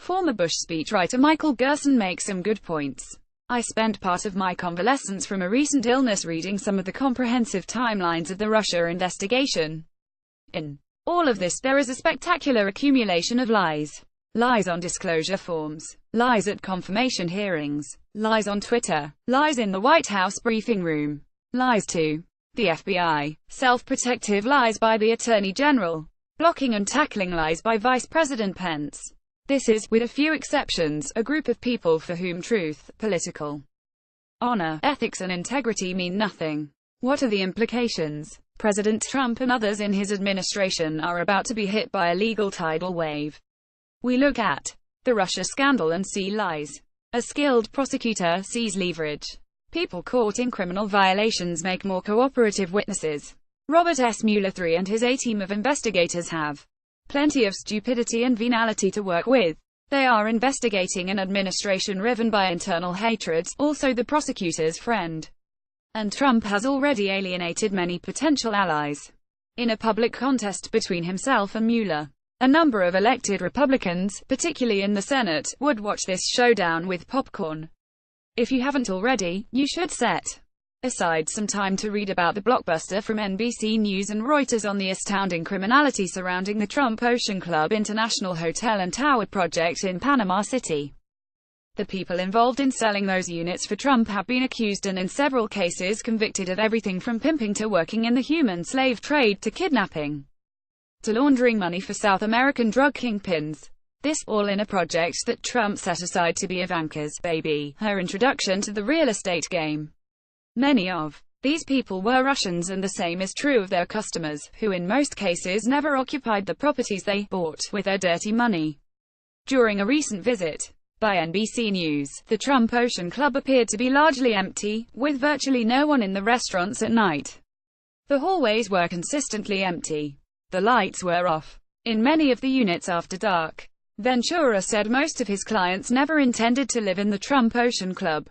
Former Bush speechwriter Michael Gerson makes some good points. I spent part of my convalescence from a recent illness reading some of the comprehensive timelines of the Russia investigation. In all of this, there is a spectacular accumulation of lies. Lies on disclosure forms, lies at confirmation hearings, lies on Twitter, lies in the White House briefing room, lies to the FBI, self-protective lies by the Attorney General, blocking and tackling lies by Vice President Pence. This is, with a few exceptions, a group of people for whom truth, political honor, ethics and integrity mean nothing. What are the implications? President Trump and others in his administration are about to be hit by a legal tidal wave. We look at the Russia scandal and see lies. A skilled prosecutor sees leverage. People caught in criminal violations make more cooperative witnesses. Robert S. Mueller III and his A-team of investigators have plenty of stupidity and venality to work with. They are investigating an administration riven by internal hatreds, also the prosecutor's friend. And Trump has already alienated many potential allies. In a public contest between himself and Mueller, a number of elected Republicans, particularly in the Senate, would watch this showdown with popcorn. If you haven't already, you should set aside some time to read about the blockbuster from NBC News and Reuters on the astounding criminality surrounding the Trump Ocean Club International Hotel and Tower project in Panama City. The people involved in selling those units for Trump have been accused and in several cases convicted of everything from pimping to working in the human slave trade to kidnapping to laundering money for South American drug kingpins. This, all in a project that Trump set aside to be Ivanka's baby, her introduction to the real estate game. Many of these people were Russians, and the same is true of their customers, who in most cases never occupied the properties they bought with their dirty money. During a recent visit by NBC News, the Trump Ocean Club appeared to be largely empty, with virtually no one in the restaurants at night. The hallways were consistently empty. The lights were off in many of the units after dark. Ventura said most of his clients never intended to live in the Trump Ocean Club.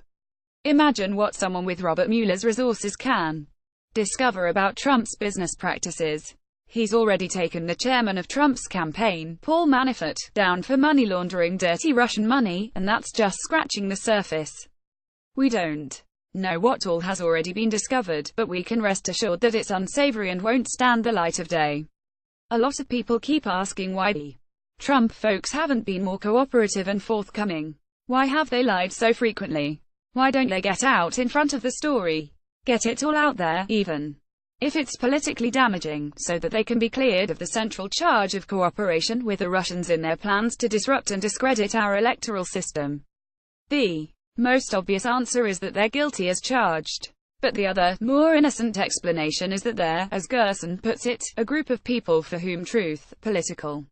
Imagine what someone with Robert Mueller's resources can discover about Trump's business practices. He's already taken the chairman of Trump's campaign, Paul Manafort, down for money laundering dirty Russian money, and that's just scratching the surface. We don't know what all has already been discovered, but we can rest assured that it's unsavory and won't stand the light of day. A lot of people keep asking why the Trump folks haven't been more cooperative and forthcoming. Why have they lied so frequently? Why don't they get out in front of the story? Get it all out there, even if it's politically damaging, so that they can be cleared of the central charge of cooperation with the Russians in their plans to disrupt and discredit our electoral system. The most obvious answer is that they're guilty as charged. But the other, more innocent explanation is that they're, as Gerson puts it, a group of people for whom truth, political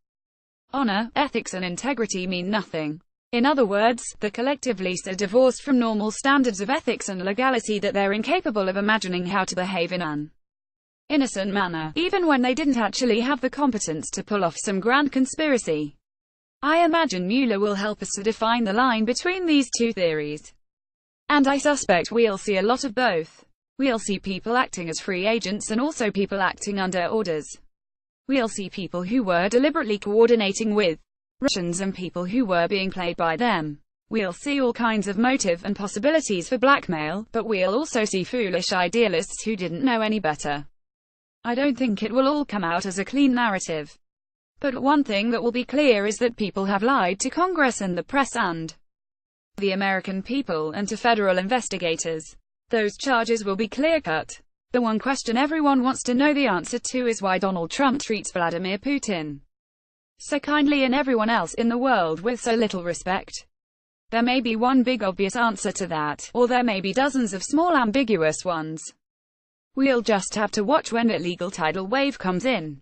honor, ethics and integrity mean nothing. In other words, they're collectively so divorced from normal standards of ethics and legality that they're incapable of imagining how to behave in an innocent manner, even when they didn't actually have the competence to pull off some grand conspiracy. I imagine Mueller will help us to define the line between these two theories. And I suspect we'll see a lot of both. We'll see people acting as free agents and also people acting under orders. We'll see people who were deliberately coordinating with Russians and people who were being played by them. We'll see all kinds of motive and possibilities for blackmail, but we'll also see foolish idealists who didn't know any better. I don't think it will all come out as a clean narrative. But one thing that will be clear is that people have lied to Congress and the press and the American people, and to federal investigators. Those charges will be clear-cut. The one question everyone wants to know the answer to is why Donald Trump treats Vladimir Putin so kindly and everyone else in the world with so little respect. There may be one big obvious answer to that, or there may be dozens of small ambiguous ones. We'll just have to watch when that legal tidal wave comes in.